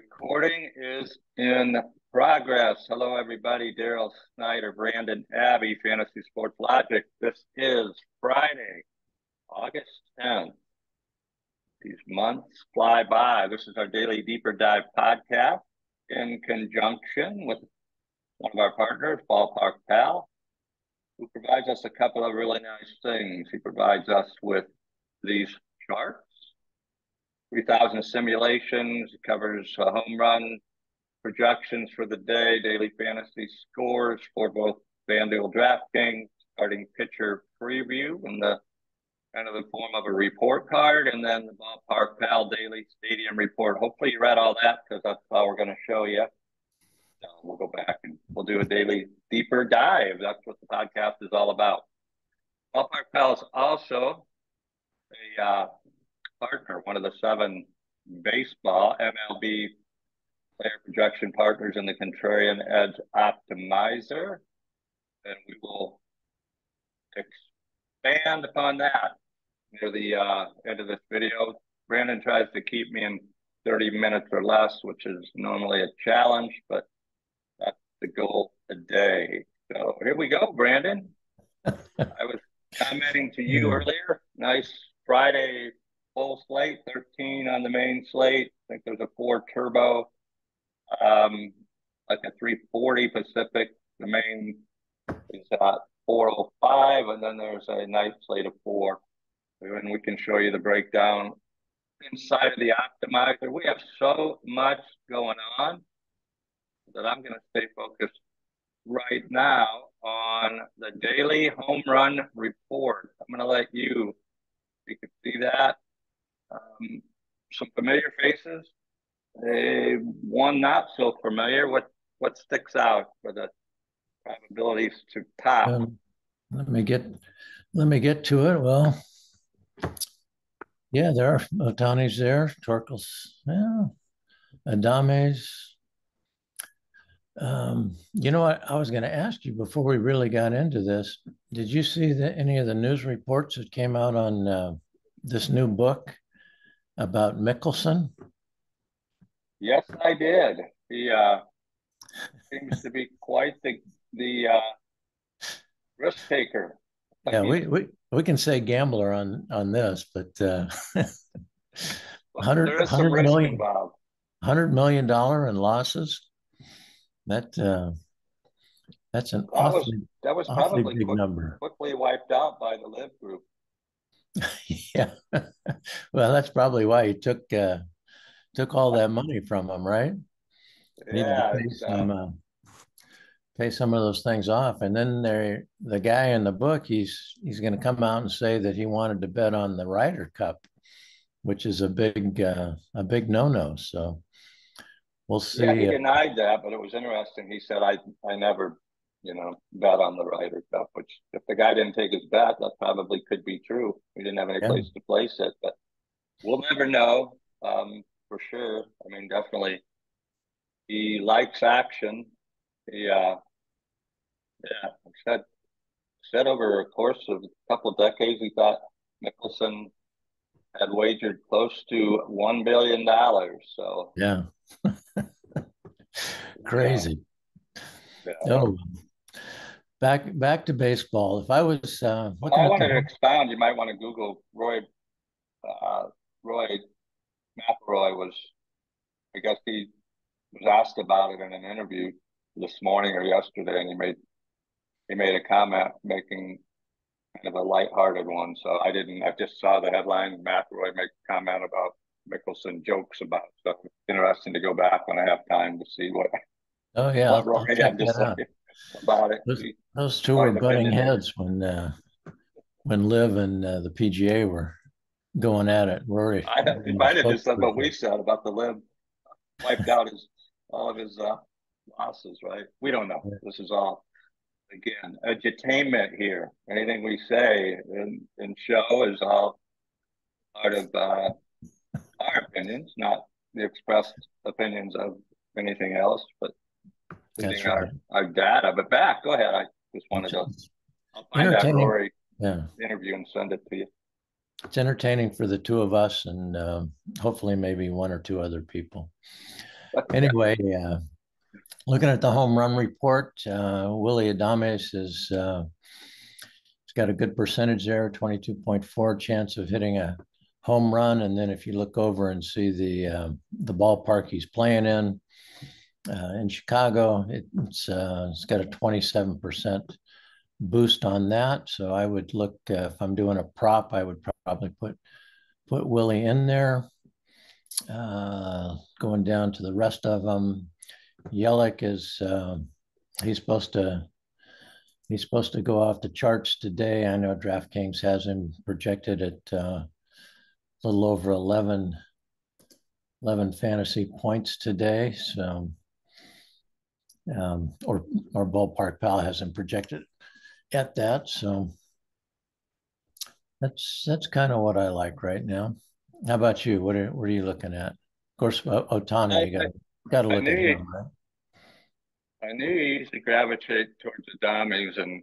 Recording is in progress. Hello, everybody. Daryl Snyder, Brandon Abbey, Fantasy Sports Logic. This is Friday, August 10th. These months fly by. This is our daily deeper dive podcast in conjunction with one of our partners, Ballpark Pal, who provides us a couple of really nice things. He provides us with these charts. 3,000 simulations, covers home run projections for the day, daily fantasy scores for both FanDuel DraftKings, starting pitcher preview in the kind of the form of a report card, and then the Ballpark Pal Daily Stadium Report. Hopefully you read all that because that's how we're going to show you. So we'll go back and we'll do a daily deeper dive. That's what the podcast is all about. Ballpark Pal is also a partner, one of the 7 baseball MLB player projection partners in the Contrarian Edge Optimizer. And we will expand upon that near the end of this video. Brandon tries to keep me in 30 minutes or less, which is normally a challenge, but that's the goal today. So here we go, Brandon. I was commenting to you earlier. Nice Friday full slate, 13 on the main slate. I think there's a 4 turbo, like a 340 Pacific. The main is at 405, and then there's a nice slate of 4. And we can show you the breakdown inside of the optimizer. We have so much going on that I'm going to stay focused right now on the daily home run report. I'm going to let you can see that. Some familiar faces, one not so familiar. What sticks out for the probabilities to top? Let me get to it. Well, yeah, there are Otani's there, Torkels, yeah, Adames. You know what? I was going to ask you before we really got into this. Did you see any of the news reports that came out on this new book about Mickelson? Yes, I did. He seems to be quite the risk taker. Yeah, we can say gambler on this, but there is some risk involved. $100 million in losses. That's an awfully big number. Quickly wiped out by the Live Group. Yeah, well, that's probably why he took all that money from him, right? Yeah, pay some of those things off, and then the guy in the book, he's going to come out and say that he wanted to bet on the Ryder Cup, which is a big no-no. So we'll see. Yeah, he denied that, but it was interesting. He said, I never, bet on the Ryder Cup, which if the guy didn't take his bet, that probably could be true. We didn't have any place to place it, but we'll never know for sure. I mean, definitely he likes action. He, said over a course of a couple of decades, he thought Mickelson had wagered close to $1 billion. So yeah. Crazy. Yeah. Oh, back to baseball. If I was I wanted to expound, you might want to Google Roy McIlroy was, I guess he was asked about it in an interview this morning or yesterday, and he made a comment making kind of a lighthearted one. So I just saw the headline, McIlroy make a comment about Mickelson jokes about stuff. It's interesting to go back when I have time to see what Roy had to say about it. Those two were butting heads when Liv and the PGA were going at it. Rory, he might have just said what we said about the Liv wiped out all of his losses, right? We don't know. This is all, again, edutainment here. Anything we say in show is all part of our opinions, not the expressed opinions of anything else, but leading our data. But go ahead. I just wanted to I'll find that Rory interview and send it to you. It's entertaining for the two of us and hopefully maybe one or two other people. Anyway, looking at the home run report, Willie Adames is he's got a good percentage there, 22.4 chance of hitting a home run. And then if you look over and see the ballpark he's playing in Chicago, it's got a 27% boost on that. So I would look if I'm doing a prop, I would probably put Willie in there. Going down to the rest of them, Yelich is he's supposed to go off the charts today. I know DraftKings has him projected at a little over 11 fantasy points today. So, or Ballpark Pal has him projected at that. So that's kind of what I like right now. How about you? What are you looking at? Of course, Otani, you got to I look at knew him, right? I knew he used to gravitate towards the dummies and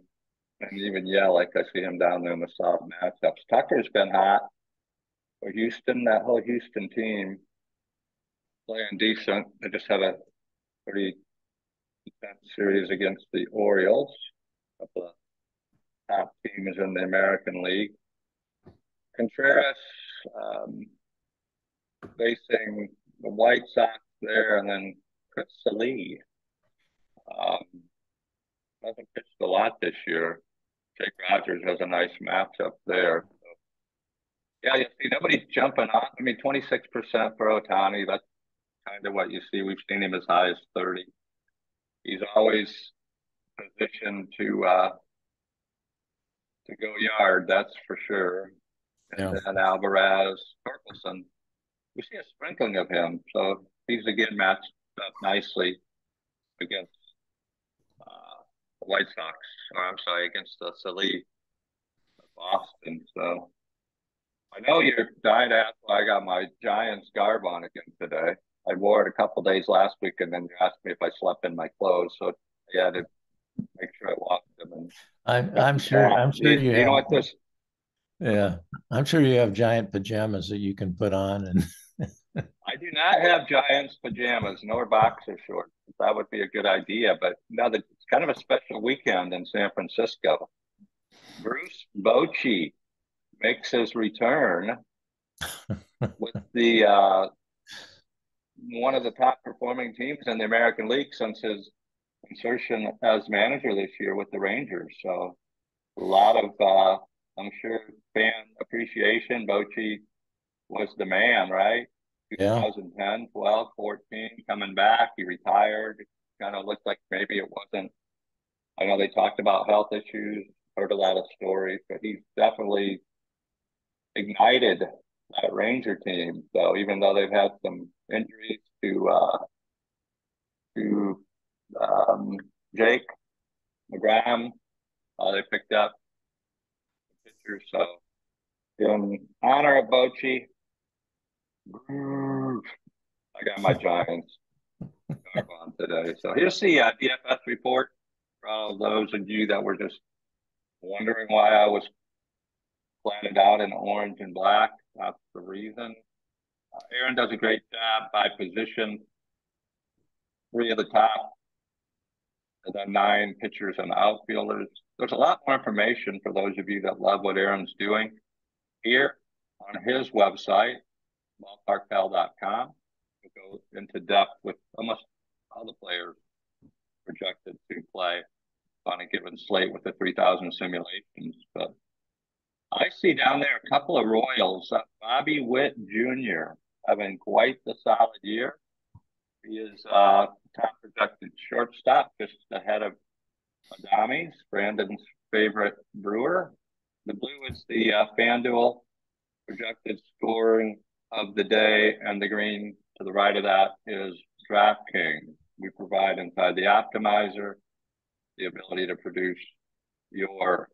even like I see him down there in the soft matchups. Tucker's been hot for Houston. That whole Houston team playing decent. They just had a pretty intense series against the Orioles, a couple of top teams in the American League. Contreras facing the White Sox there, and then Chris Sallee. Hasn't pitched a lot this year. Jake Rogers has a nice matchup there. So, yeah, you see, nobody's jumping on. I mean, 26% for Otani. That's kind of what you see. We've seen him as high as 30. He's always positioned to go yard, that's for sure. And Yeah. then Alvarez, Torkelson, we see a sprinkling of him. So he's again matched up nicely against the White Sox, or I'm sorry, against the Sallee of Boston. So I know you're dying to ask why I got my Giants garb on again today. I wore it a couple days last week, and then you asked me if I slept in my clothes. So I had to make sure I washed them. And I'm sure you you know have. what this? Yeah, I'm sure you have giant pajamas that you can put on. And I do not have Giants pajamas nor boxer shorts. That would be a good idea. But now that it's kind of a special weekend in San Francisco, Bruce Bochy makes his return with the one of the top performing teams in the American League since his insertion as manager this year with the Rangers. So a lot of I'm sure fan appreciation. Bochy was the man, right? yeah, 2010, 12, 14, coming back. He retired. Kind of looked like maybe it wasn't. I know they talked about health issues, heard a lot of stories, but he's definitely ignited that Ranger team. So even though they've had some injuries to Jake McGrahm, they picked up pitchers. So in honor of Bochy, I got my Giants garb on today. So here's the DFS report for all those of you that were just wondering why I was planted out in orange and black. That's the reason. Aaron does a great job by position. 3 of the top, and then 9 pitchers and outfielders. There's a lot more information for those of you that love what Aaron's doing here on his website, ballparkpal.com. We'll go into depth with almost all the players projected to play on a given slate with the 3,000 simulations. But I see down there a couple of Royals. Bobby Witt Jr. having quite the solid year. He is top projected shortstop, just ahead of Adames, Brandon's favorite Brewer. The blue is the FanDuel projected scoring of the day, and the green to the right of that is DraftKings. We provide inside the optimizer the ability to produce your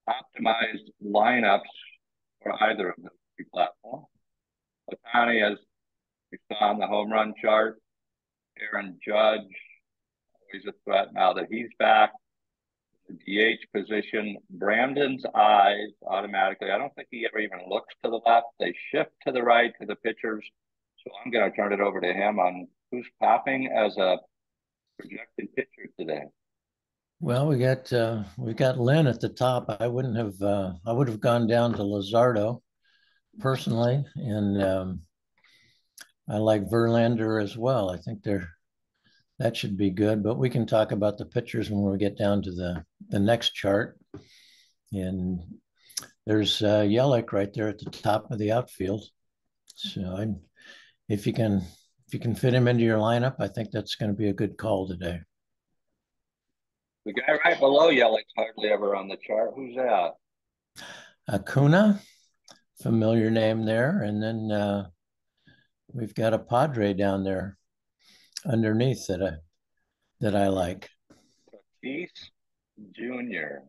optimized lineups for either of those 2 platforms. Otani, as we saw on the home run chart, Aaron Judge, always a threat now that he's back. The DH position, Brandon's eyes automatically, I don't think he ever even looks to the left. They shift to the right to the pitcher's So I'm going to turn it over to him on who's popping as a projected pitcher today. Well, we got Lynn at the top. I would have gone down to Luzardo personally, and I like Verlander as well. I think that should be good, but we can talk about the pitchers when we get down to the next chart. And there's Yelich right there at the top of the outfield. So if you can fit him into your lineup, I think that's going to be a good call today. The guy right below Yelich's hardly ever on the chart. Who's that? Acuna, familiar name there, and then we've got a Padre down there underneath that I like. Tatis Jr.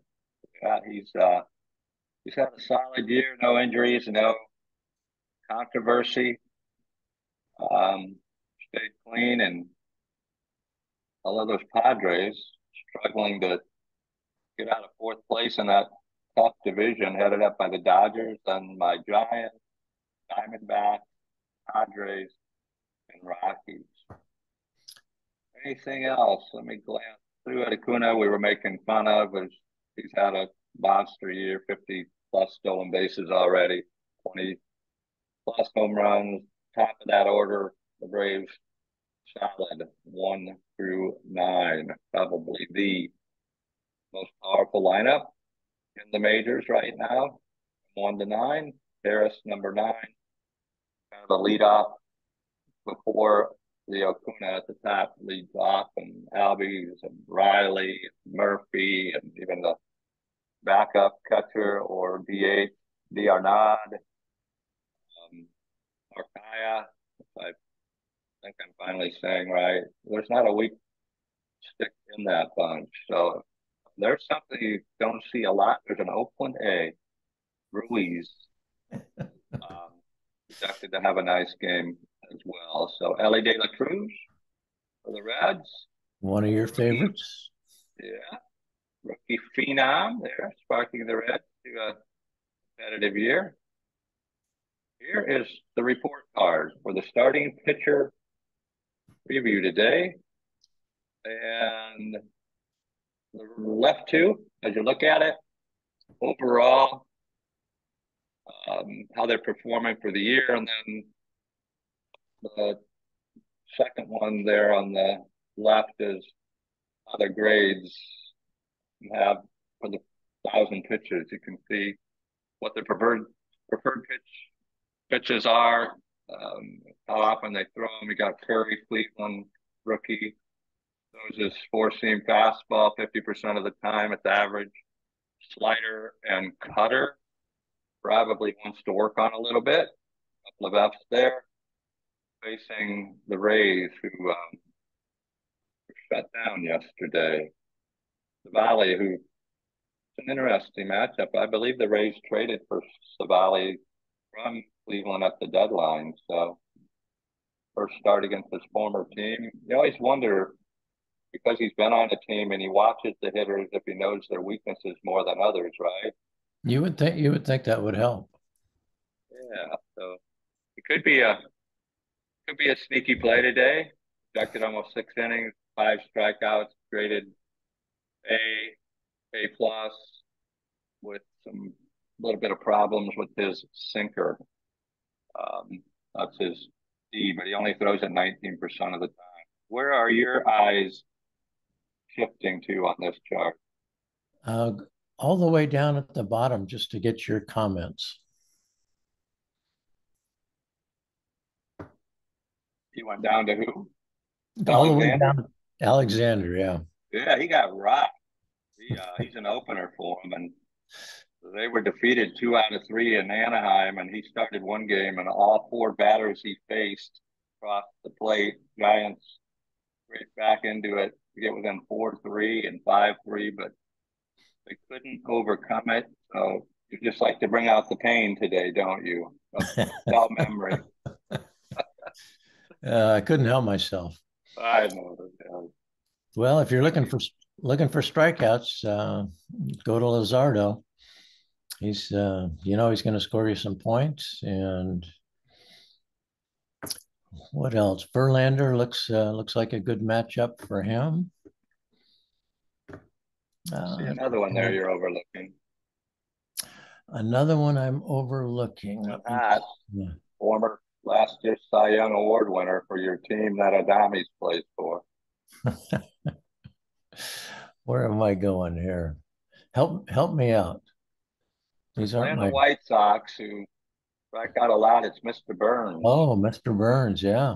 God, he's had a solid year, no injuries, no controversy. Stayed clean, and all of those Padres struggling to get out of fourth place in that tough division, headed up by the Dodgers and my Giants, Diamondbacks, Padres, and Rockies. Anything else? Let me glance through it. Acuna, we were making fun of, as he's had a monster year, 50 plus stolen bases already, 20 plus home runs. Top of that order, the Braves, solid 1 through 9, probably the most powerful lineup in the majors right now. 1 to 9, Harris number 9, kind of a leadoff before the Acuna at the top leads off, and Albies and Riley and Murphy, and even the backup catcher or DH, D'Arnaud, Arcaya, if I think I'm finally saying right. There's not a weak stick in that bunch. So there's something you don't see a lot. There's an Oakland A, Ruiz, projected to have a nice game as well. So Ellie De La Cruz for the Reds. One of your favorites. Yeah. Rookie phenom there, sparking the Reds to a competitive year. Here is the report card for the starting pitcher review today. And the left two, as you look at it, overall, how they're performing for the year. And then the second one there on the left is how their grades have for the 1,000 pitches. You can see what their preferred pitches are, how often they throw them. We got Curry, Cleveland, rookie. Those is four-seam fastball 50% of the time. It's average. Slider and cutter. Probably wants to work on a little bit. A couple of F's there. Facing the Rays, who shut down yesterday. Savali, who it's an interesting matchup. I believe the Rays traded for Savali from Cleveland at the deadline. So first start against his former team. You always wonder, because he's been on a team and he watches the hitters, if he knows their weaknesses more than others, right? You would think that would help. Yeah. So it could be a sneaky play today. Projected almost 6 innings, 5 strikeouts, graded A plus, with some little bit of problems with his sinker. That's his D, but he only throws it 19% of the time. Where are your eyes shifting to on this chart? All the way down at the bottom, just to get your comments. He went down to who? All the way down. Alexander, yeah. Yeah, he got rocked. He's an opener for him, and they were defeated 2 out of 3 in Anaheim, and he started one game, and all 4 batters he faced crossed the plate. Giants right back into it to get within 4-3 and 5-3, but they couldn't overcome it. So you just like to bring out the pain today, don't you? Without memory. I couldn't help myself. I know. Well, if you're looking for strikeouts, go to Luzardo. He's he's going to score you some points, and What else? Verlander looks like a good matchup for him. See another one there you're overlooking. Another one I'm overlooking. And that former last year's Cy Young Award winner for your team that Adames plays for. Where am I going here? Help me out. These aren't Playing the my. White Sox, who strike out a lot. It's Mr. Burns. Oh, Mr. Burns, yeah.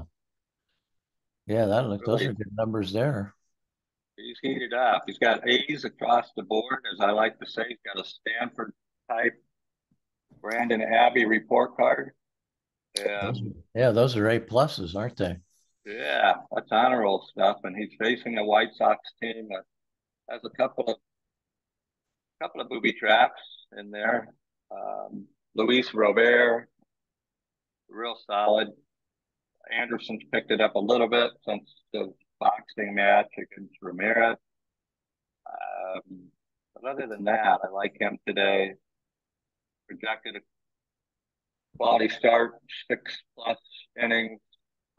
Yeah, those Really, are good numbers there. he's heated up. He's got A's across the board, as I like to say. He's got a Stanford type Brandon Abbey report card. And Those are A pluses, aren't they? yeah, that's honor roll stuff. And he's facing a White Sox team that has a couple of booby traps in there. Luis Robert, real solid. Anderson's picked it up a little bit since the boxing match against Ramirez. But other than that, I like him today. Projected a quality start, 6+ innings,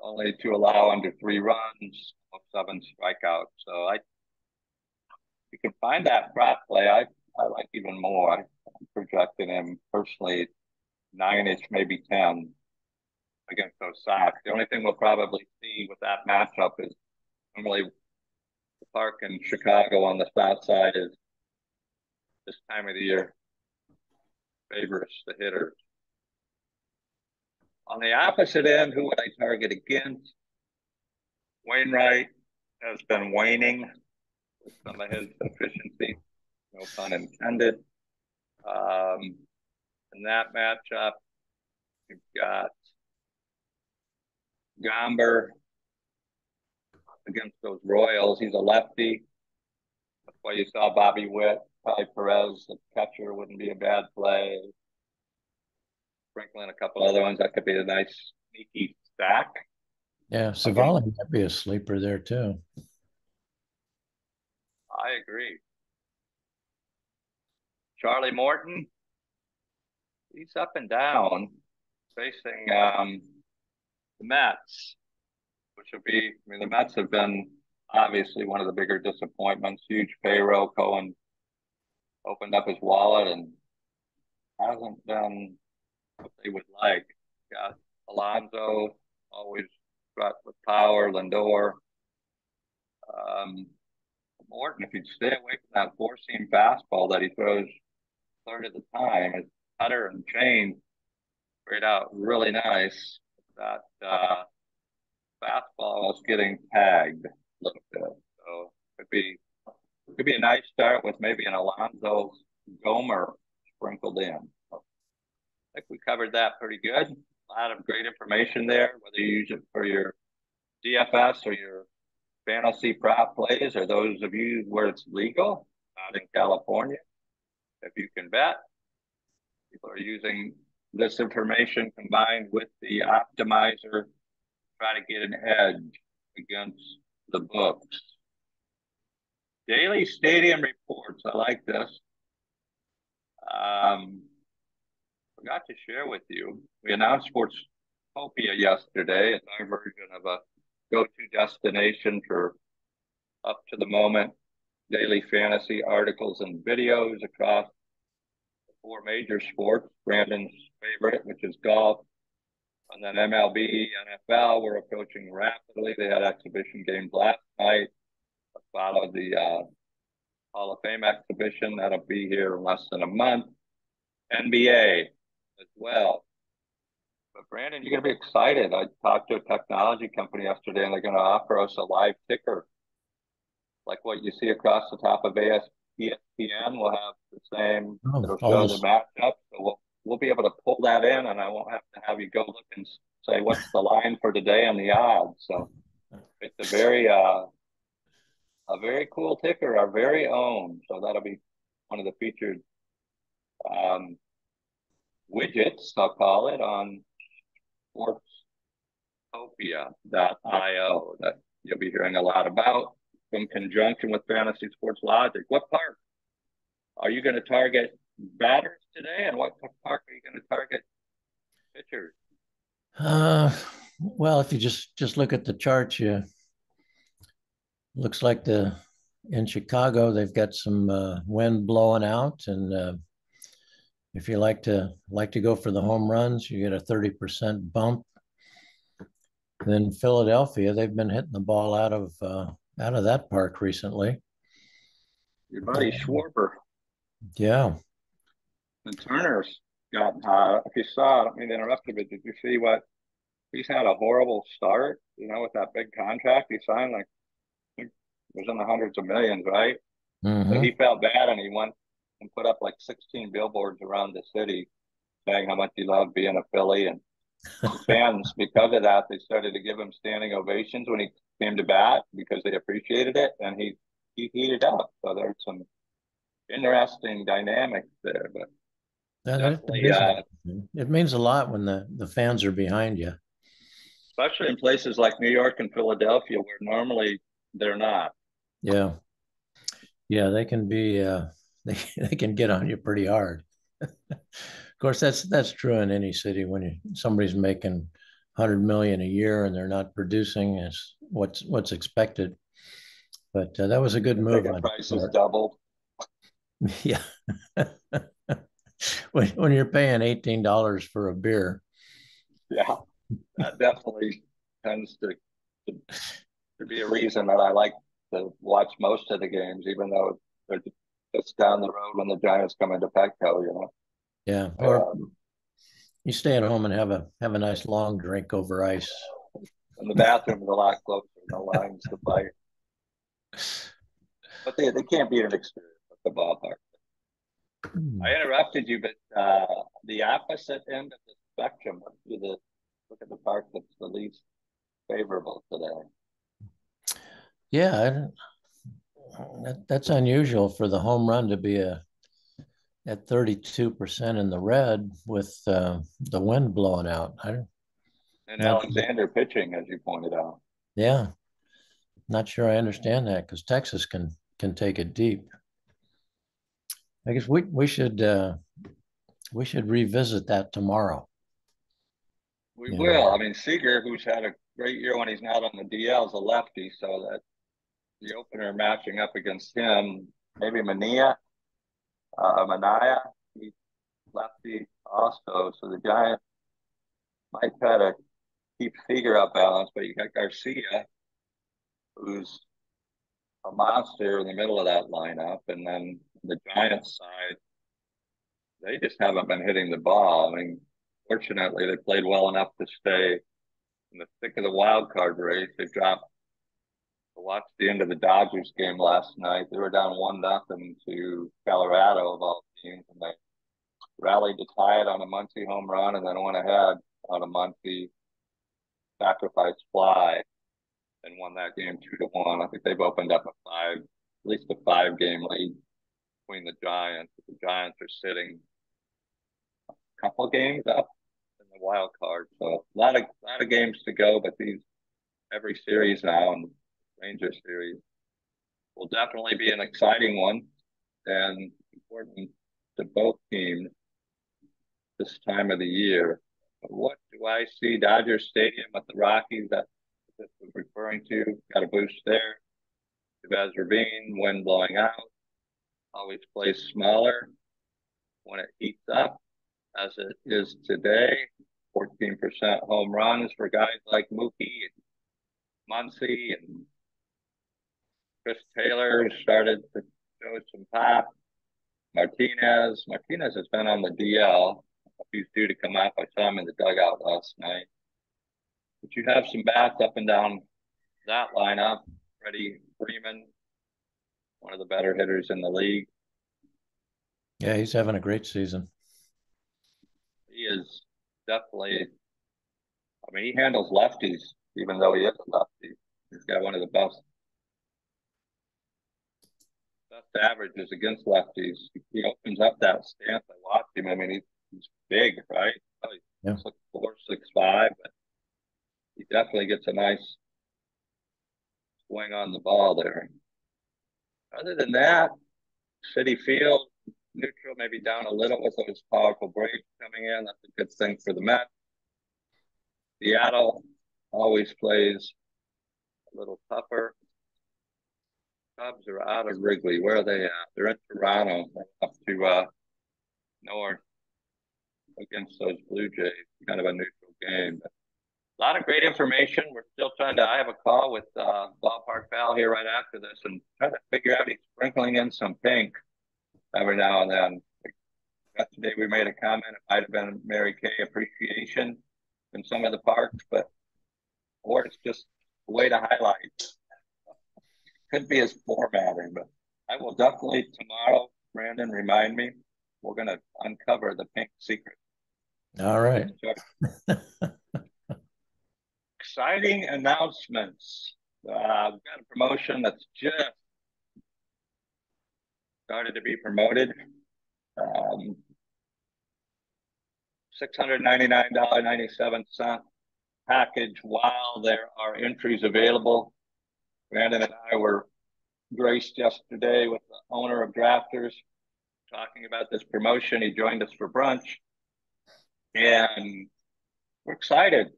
only to allow under 3 runs, 7 strikeouts. So you can find that prop play. I like even more. I'm projecting him personally 9-ish, maybe 10 against those Sox. The only thing we'll probably see with that matchup is normally the park in Chicago on the south side is this time of the year favors the hitters. On the opposite end, who would I target against? Wainwright has been waning with some of his efficiency, no pun intended. In that matchup, you've got Gomber against those Royals. He's a lefty. That's why you saw Bobby Witt, probably Perez, the catcher, wouldn't be a bad play. Sprinkling a couple other ones, that could be a nice sneaky stack. Yeah, Savali might be a sleeper there too. I agree. Charlie Morton, he's up and down, facing the Mets, which would be, I mean, the Mets have been obviously one of the bigger disappointments. Huge payroll. Cohen opened up his wallet and hasn't done what they would like. Got Alonso, always got with power, Lindor. Morton, if you'd stay away from that four-seam fastball that he throws third of the time, his cutter and change straight out really nice. That fastball is getting tagged a little bit, so could be a nice start with maybe an Alonso Gomer sprinkled in. I think we covered that pretty good. A lot of great information there, whether you use it for your DFS or your fantasy prop plays, or those of you where it's legal, not in California. If you can bet, people are using this information combined with the optimizer, try to get an edge against the books. Daily stadium reports. I like this. Forgot to share with you. We announced Sportopia yesterday. It's our version of a go-to destination for up to the moment daily fantasy articles and videos across the 4 major sports. Brandon's favorite, which is golf, and then MLB, NFL. We're approaching rapidly. They had exhibition games last night. Followed the Hall of Fame exhibition. That'll be here in less than a month. NBA as well. But Brandon, you're going to be excited. I talked to a technology company yesterday, and they're going to offer us a live ticker, like what you see across the top of ESPN. We'll have the same. It'll show the matchup, so we'll be able to pull that in, and I won't have to have you go look and say what's the line for today and the odds. So it's a very cool ticker, our very own. So that'll be one of the featured widgets, I'll call it, on Sportopia.io that you'll be hearing a lot about in conjunction with Fantasy Sports Logic. What park are you going to target batters today, and what park are you going to target pitchers? Well, if you just look at the chart, you looks like the in Chicago they've got some wind blowing out, and if you like to go for the home runs, you get a 30% bump. Then Philadelphia, they've been hitting the ball out of that park recently. Your buddy Schwarber Yeah. and Turner's gotten hot. If you saw, I don't mean to interrupt you, but did you see what he's had a horrible start? You know, with that big contract he signed, like I think it was in the hundreds of millions, right? So Mm-hmm. he felt bad, and he went and put up like 16 billboards around the city saying how much he loved being a Philly. And the fans, because of that, they started to give him standing ovations when he came to bat because they appreciated it, and he heated up. So there's some interesting dynamics there, but definitely, It means a lot when the fans are behind you. especially in places like New York and Philadelphia, where normally they're not. Yeah. Yeah, they can be they can get on you pretty hard. Of course, that's true in any city when somebody's making 100 million a year and they're not producing is what's expected. But that was a good The move ticket on his prices part. doubled. Yeah. When you're paying $18 for a beer. Yeah, that definitely tends to, to be a reason that I like to watch most of the games, even though they're just down the road when the Giants come into Petco, you know. Yeah. But, Or you stay at home and have a nice long drink over ice. and the bathroom is a lot closer, no lines to fight. But they can't beat an experience at the ballpark. Hmm. I interrupted you, but the opposite end of the spectrum would be the look at the part that's the least favorable today. Yeah, that's unusual for the home run to be at 32% in the red with the wind blowing out. And Not Alexander pitching, as you pointed out. yeah, not sure I understand that because Texas can take it deep. I guess we should revisit that tomorrow. We You know, will. I mean, Seager, who's had a great year when he's not on the DL, is a lefty, so that the opener matching up against him, maybe Mania, he's lefty also. So the Giants might try to keep Seager up balance, but you got Garcia, who's a monster in the middle of that lineup, and then the Giants side, they just haven't been hitting the ball. I mean, fortunately, they played well enough to stay in the thick of the wild card race. They dropped. I watched the end of the Dodgers game last night. They were down 1-0 to Colorado of all teams, and they rallied to tie it on a Muncy home run, and then went ahead on a Muncy sacrifice fly and won that game 2-1. I think they've opened up at least a 5-game lead between the Giants. The Giants are sitting a couple of games up in the wild card, so a lot of games to go. But these every series now, and Ranger series will definitely be an exciting one and important to both teams this time of the year. What do I see? Dodger Stadium at the Rockies that this was referring to. Got a boost there. Devise Ravine, wind blowing out, always plays smaller when it heats up, as it is today. 14% home runs for guys like Mookie and Muncy, and Chris Taylor started to show some pop. Martinez has been on the DL. He's due to come up. I saw him in the dugout last night. But you have some bats up and down that lineup. Freddie Freeman, one of the better hitters in the league. yeah, he's having a great season. He is definitely, I mean, he handles lefties, even though he is a lefty. He's got one of the best averages against lefties. He opens up that stance. I watched him. I mean, he's big, right? He's Yeah. 6'4", 6'5", but he definitely gets a nice swing on the ball there. Other than that, City Field, neutral, maybe down a little with those powerful breaks coming in. That's a good thing for the Mets. Seattle, always plays a little tougher. Cubs are out of Wrigley. Where are they at? They're in Toronto. They're up to north against those Blue Jays. Kind of a neutral game. But a lot of great information. We're still trying to. I have a call with Ballpark Pal here right after this, and trying to figure out he's sprinkling in some pink every now and then. Yesterday we made a comment. It might have been Mary Kay appreciation in some of the parks, but or it's just a way to highlight. Could be his formatting, but I will definitely tomorrow, Brandon, remind me. We're going to uncover the pink secret. All right. Exciting announcements. We've got a promotion that's just started to be promoted. $699.97 package while there are entries available. Brandon and I were graced yesterday with the owner of Drafters talking about this promotion. He joined us for brunch, and we're excited.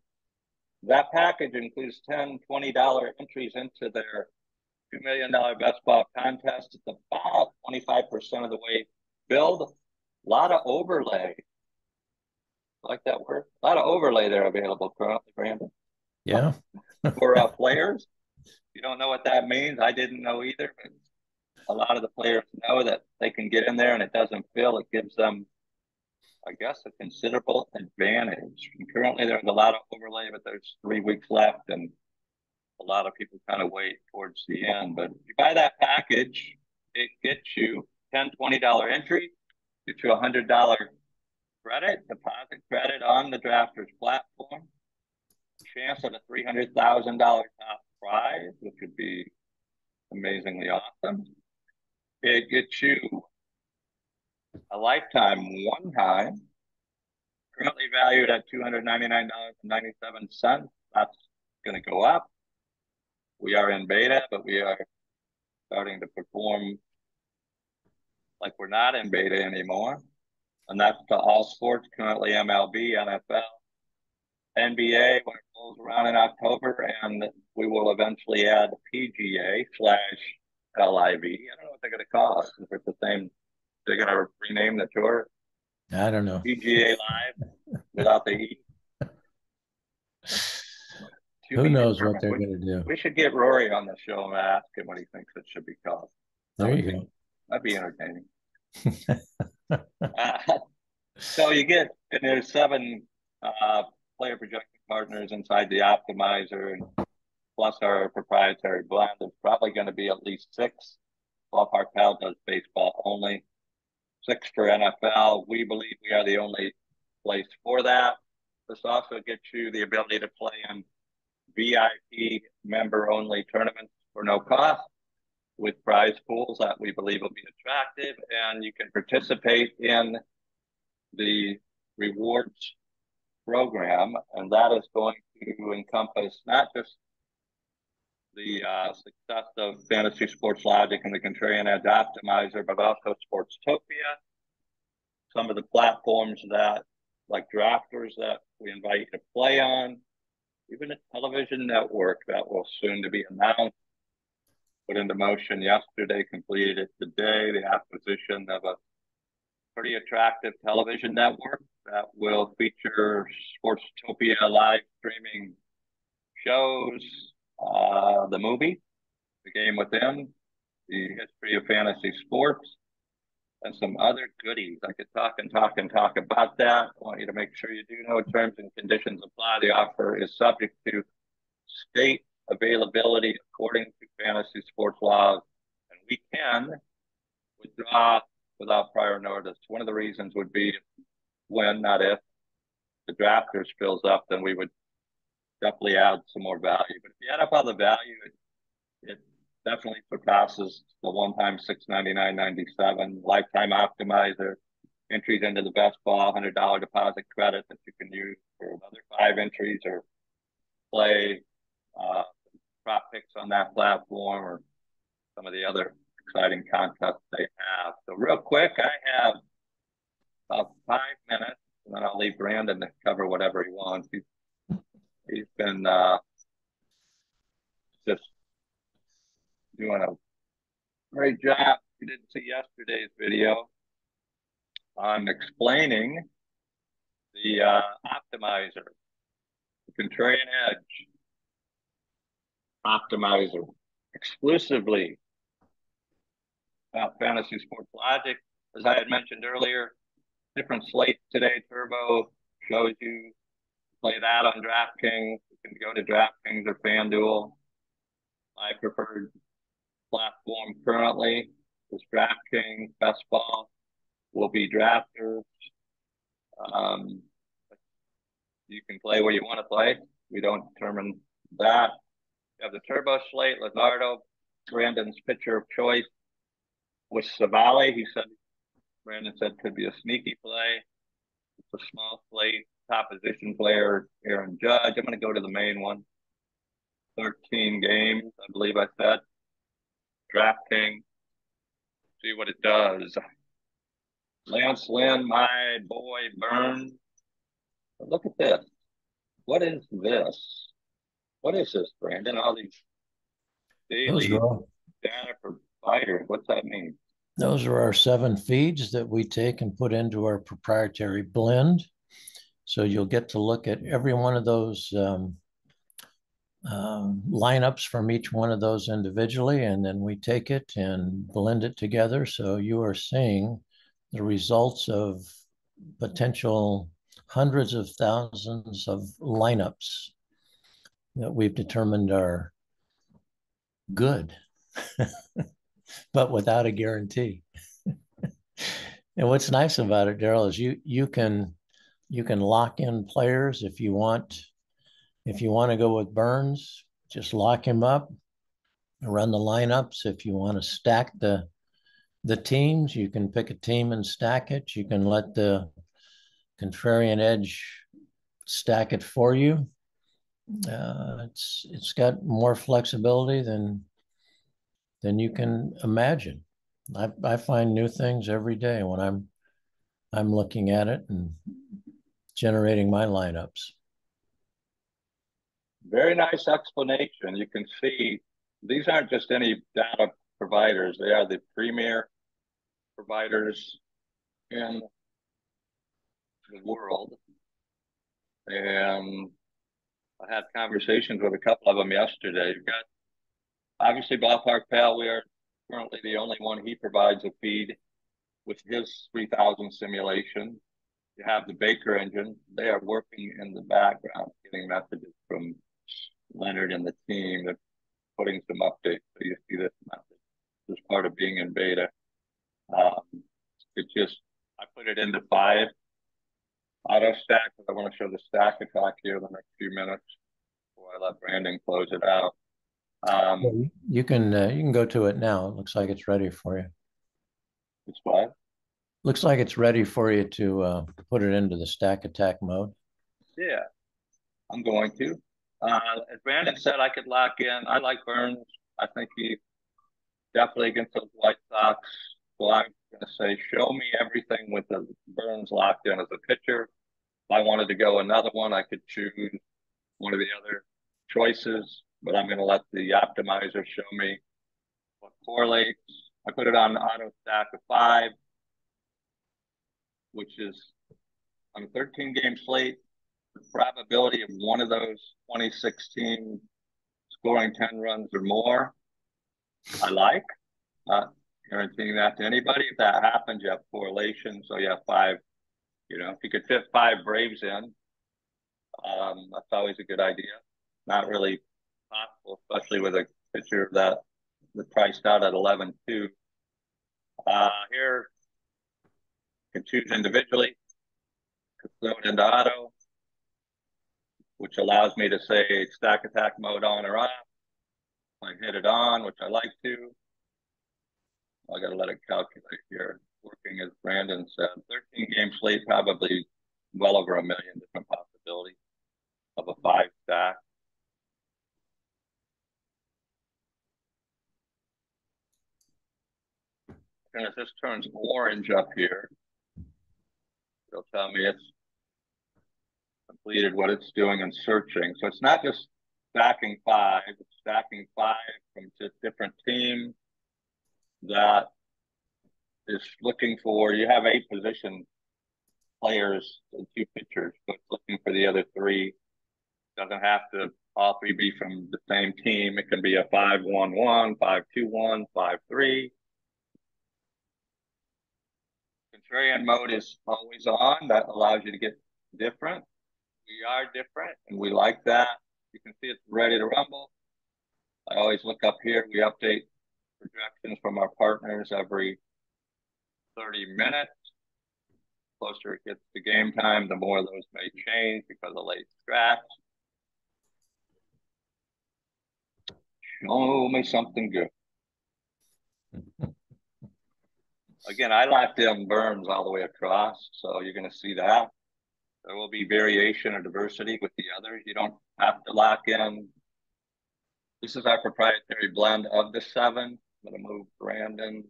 That package includes 10 $20 entries into their $2 million best ball contest. It's about 25% of the way filled. A lot of overlay. Like that word? A lot of overlay there available currently, Brandon. Yeah. For players. You don't know what that means. I didn't know either, but a lot of the players know that they can get in there and it doesn't fill. It gives them, I guess, a considerable advantage. And currently, there's a lot of overlay, but there's 3 weeks left, and a lot of people kind of wait towards the end. But if you buy that package, it gets you $10, $20 entry, gets you $100 credit, deposit credit on the Drafters platform, chance at a $300,000 top prize, which would be amazingly awesome. It gets you a lifetime one time, currently valued at $299.97. That's going to go up. We are in beta, but we are starting to perform like we're not in beta anymore. And that's to all sports, currently MLB, NFL, NBA when it rolls around in October, and we will eventually add PGA slash LIV. I don't know what they're going to call it. If it's the same, they're going to rename the tour. I don't know. PGA Live without the E. Who knows what they're going to do? We should get Rory on the show and ask him what he thinks it should be called. There you go. That'd be entertaining. So you get, and there's 7 player projection partners inside the optimizer, and plus our proprietary blend. There's probably going to be at least 6. Ballpark Pal does baseball only. 6 for NFL. We believe we are the only place for that. This also gets you the ability to play in VIP member-only tournaments for no cost with prize pools that we believe will be attractive, and you can participate in the rewards program, and that is going to encompass not just the success of Fantasy Sports Logic and the Contrarian Edge Optimizer, but also Sportstopia, some of the platforms that, like Drafters, that we invite you to play on, even a television network that will soon to be announced, put into motion yesterday, completed today, the acquisition of a pretty attractive television network that will feature Sportstopia live streaming shows, the movie, The Game Within, the history of fantasy sports, and some other goodies. I could talk and talk and talk about that. I want you to make sure you do know terms and conditions apply. The offer is subject to state availability according to fantasy sports laws, and we can withdraw without prior notice. One of the reasons would be when, not if, the Drafters fills up, then we would definitely add some more value. But if you add up all the value, it definitely surpasses the one-time $699.97 lifetime optimizer, entries into the best ball, $100 deposit credit that you can use for another 5 entries, or play prop picks on that platform, or some of the other exciting contests they have. So real quick, I have about 5 minutes, and then I'll leave Brandon to cover whatever he wants. He's He's been just doing a great job. You didn't see yesterday's video on explaining the optimizer, the contrarian edge optimizer, exclusively about fantasy sports logic. As I had mentioned earlier, different slates today. Turbo shows you play that on DraftKings. You can go to DraftKings or FanDuel. My preferred platform currently is DraftKings. Best ball will be Drafters. Um, you can play where you want to play. We don't determine that. You have the Turbo slate, Lizardo, Brandon's pitcher of choice was Savali. Brandon said could be a sneaky play. It's a small slate, top position player, Aaron Judge. I'm going to go to the main one. 13 games, I believe I said. DraftKings. See what it does. Lance Lynn, my boy Burns. But look at this. What is this? What is this, Brandon? All these daily data providers. What's that mean? Those are our 7 feeds that we take and put into our proprietary blend. So you'll get to look at every one of those lineups from each one of those individually, and then we take it and blend it together. So you are seeing the results of potential hundreds of thousands of lineups that we've determined are good, but without a guarantee. And what's nice about it, Daryl, is you can lock in players if you want. If you want to go with Burns, just lock him up, run the lineups. If you want to stack the teams, you can pick a team and stack it. You can let the contrarian edge stack it for you. It's got more flexibility than you can imagine. I find new things every day when I'm looking at it and generating my lineups. Very nice explanation. You can see these aren't just any data providers. They are the premier providers in the world. And I had conversations with a couple of them yesterday. You've got obviously Ballpark Pal. We are currently the only one. He provides a feed with his 3000 simulation. You have the Baker engine. They are working in the background, getting messages from Leonard and the team. They're putting some updates. So you see this message as part of being in beta. I put it into 5 auto stack, but I want to show the stack attack here in the next few minutes before I let Brandon close it out. You can go to it now. It looks like it's ready for you. It's what? Looks like it's ready for you to put it into the stack attack mode. Yeah, I'm going to. As Brandon said, I could lock in. I like Burns. I think he definitely against those White Sox. So I'm going to say, show me everything with the Burns locked in as a pitcher. If I wanted to go another one, I could choose one of the other choices, but I'm going to let the optimizer show me what correlates. I put it on auto stack of 5, which is on a 13-game slate. The probability of one of those 2016 scoring 10 runs or more, I like. Not guaranteeing that to anybody. If that happens, you have correlation. So you have 5, if you could fit 5 Braves in, that's always a good idea. Not really possible, especially with a pitcher that was priced out at 11.2. Here, you can choose individually, throw it into auto, which allows me to say stack attack mode on or off. I hit it on, which I like to. I got to let it calculate here. Working as Brandon said, 13-game slate, probably well over 1 million different possibilities of a 5 stack. And if this turns orange up here, it'll tell me it's completed what it's doing and searching. So it's not just stacking five, it's stacking five from just different teams that is looking for, you have 8 position players and 2 pitchers, so it's looking for the other 3. Doesn't have to all 3 be from the same team. It can be a 5-1-1, 5-2-1, 5-3. Contrarian mode is always on. That allows you to get different. We are different, and we like that. You can see it's ready to rumble. I always look up here. We update projections from our partners every 30 minutes. The closer it gets to game time, the more those may change because of late scratch. Show me something good. Again, I locked in Burns all the way across, so you're going to see that. There will be variation or diversity with the others. You don't have to lock in. This is our proprietary blend of the 7. I'm going to move Brandon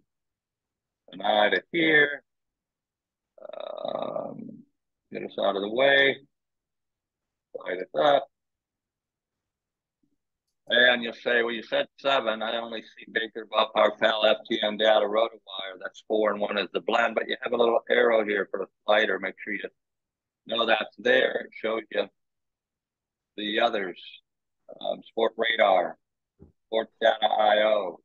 and I to here. Get us out of the way. Light it up. And you'll say, well, you said 7. I only see Baker, Ballpark Pal, FTN data, RotoWire. That's 4 and 1 is the blend, but you have a little arrow here for the slider. Make sure you know that's there. It shows you the others. Sport Radar, Sports Data IO,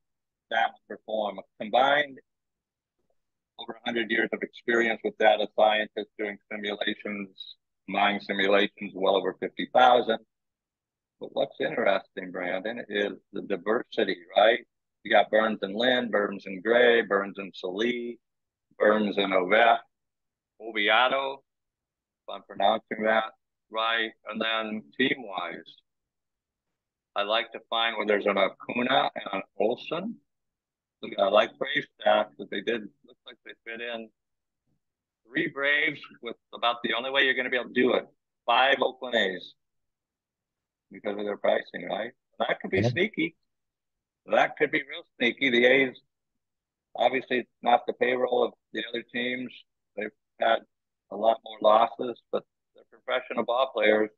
Stats Perform. Combined over 100 years of experience with data scientists doing simulations, mind simulations, well over 50,000. But what's interesting, Brandon, is the diversity, right? You got Burns and Lynn, Burns and Gray, Burns and Salee, Burns and Oviedo, if I'm pronouncing that right. And then team-wise, I like to find where there's an Acuna and an Olson. I like Brave stats, but they did look like they fit in 3 Braves with about the only way you're going to be able to do it. 5 Oakland A's because of their pricing, right? That could be sneaky. That could be real sneaky. The A's, obviously, not the payroll of the other teams. They've had a lot more losses, but they're professional ball players.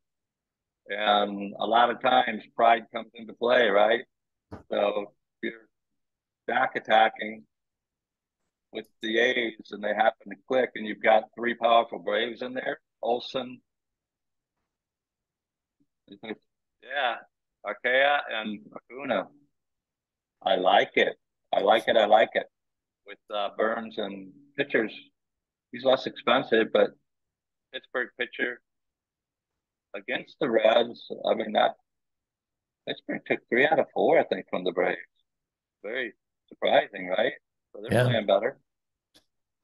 And a lot of times pride comes into play, right? So if you're back attacking with the A's and they happen to click and you've got 3 powerful Braves in there, Olson, yeah, Archaea and Acuna. I like it. I like it. I like it. With Burns and pitchers, he's less expensive, but Pittsburgh pitcher against the Reds. I mean, that Pittsburgh took 3 out of 4, I think, from the Braves. Very surprising, right? So they're playing better.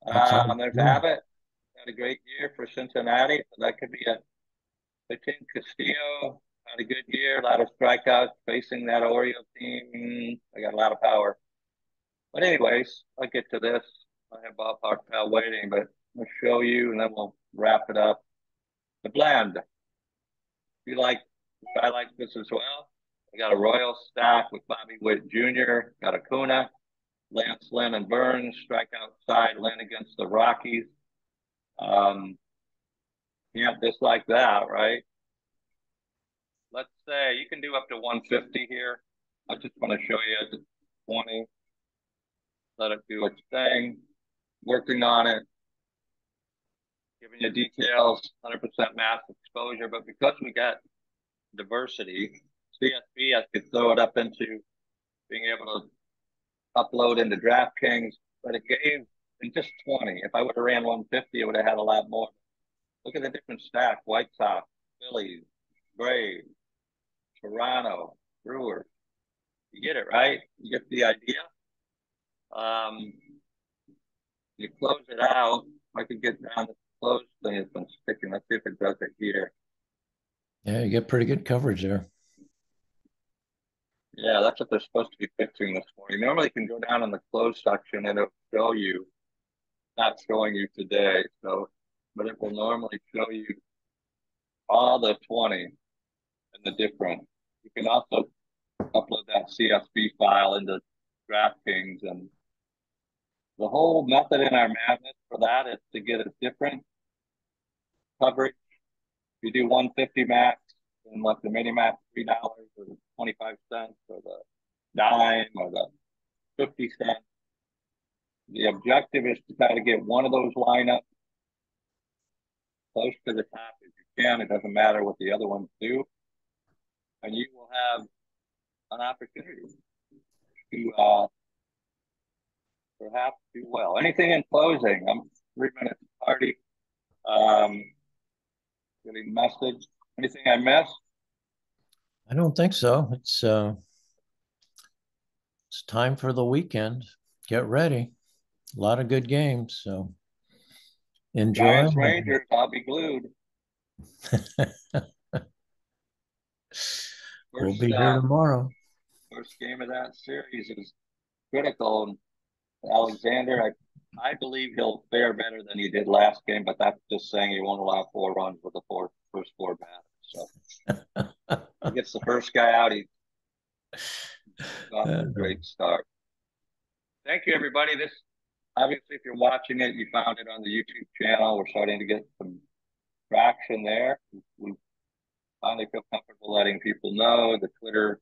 There's Abbott. Had a great year for Cincinnati. So that could be a pitching. Castillo had a good year. A lot of strikeouts facing that Orioles team. They got a lot of power. But anyways, I'll get to this. I have Ballpark Pal waiting, but I'll show you, and then we'll wrap it up. The blend. I like this as well. I got a Royal stack with Bobby Witt Jr., got Acuna, Lance Lynn and Burns, strikeout side, Lynn against the Rockies. Can't dislike that, right? Let's say you can do up to 150 here. I just want to show you the 20. Let it do its thing. Working on it. Giving you details, 100% mass exposure. But because we got diversity, CSV, I could throw it up into being able to upload into DraftKings, but it gave in just 20. If I would have ran 150, it would have had a lot more. Look at the different stack: White Sox, Phillies, Braves, Toronto, Brewers. You get it, right? You get the idea. You close it out. I could get down the close thing. It's been sticking. Let's see if it does it here. Yeah, you get pretty good coverage there. Yeah, that's what they're supposed to be fixing this morning. Normally, you can go down in the close section and it'll show you. Not showing you today, so but it will normally show you all the 20 and the different. You can also upload that CSV file into DraftKings, and the whole method in our madness for that is to get a different coverage you do 150 max and let the mini max $3 or the 25 cents or the dime or the 50 cents. The objective is to try to get one of those lineups close to the top as you can. It doesn't matter what the other ones do, and you will have an opportunity to perhaps do well. Anything in closing? I'm 3 minutes party. Um, Getting message. Anything I missed? I don't think so. It's time for the weekend. Get ready. A lot of good games. So enjoy. Giants Rangers. I'll be glued. We'll First, be here tomorrow. first game of that series is critical. And Alexander, I believe he'll fare better than he did last game, but that's just saying he won't allow 4 runs with the first 4 batters. So he gets the first guy out. He's off to a great start. Thank you, everybody. This obviously, if you're watching it, you found it on the YouTube channel. We're starting to get some traction there. We finally feel comfortable letting people know. The Twitter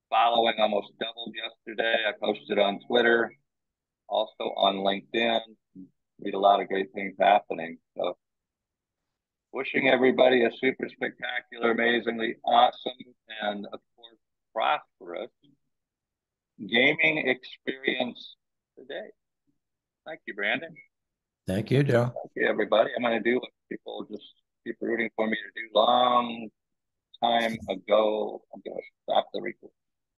following almost doubled yesterday. I posted on Twitter, also on LinkedIn. Read a lot of great things happening. So wishing everybody a super spectacular, amazingly awesome, and of course, prosperous gaming experience today. Thank you, Brandon. Thank you, Joe. Thank you, everybody. I'm going to do what people just keep rooting for me to do long time ago. I'm going to stop the recording.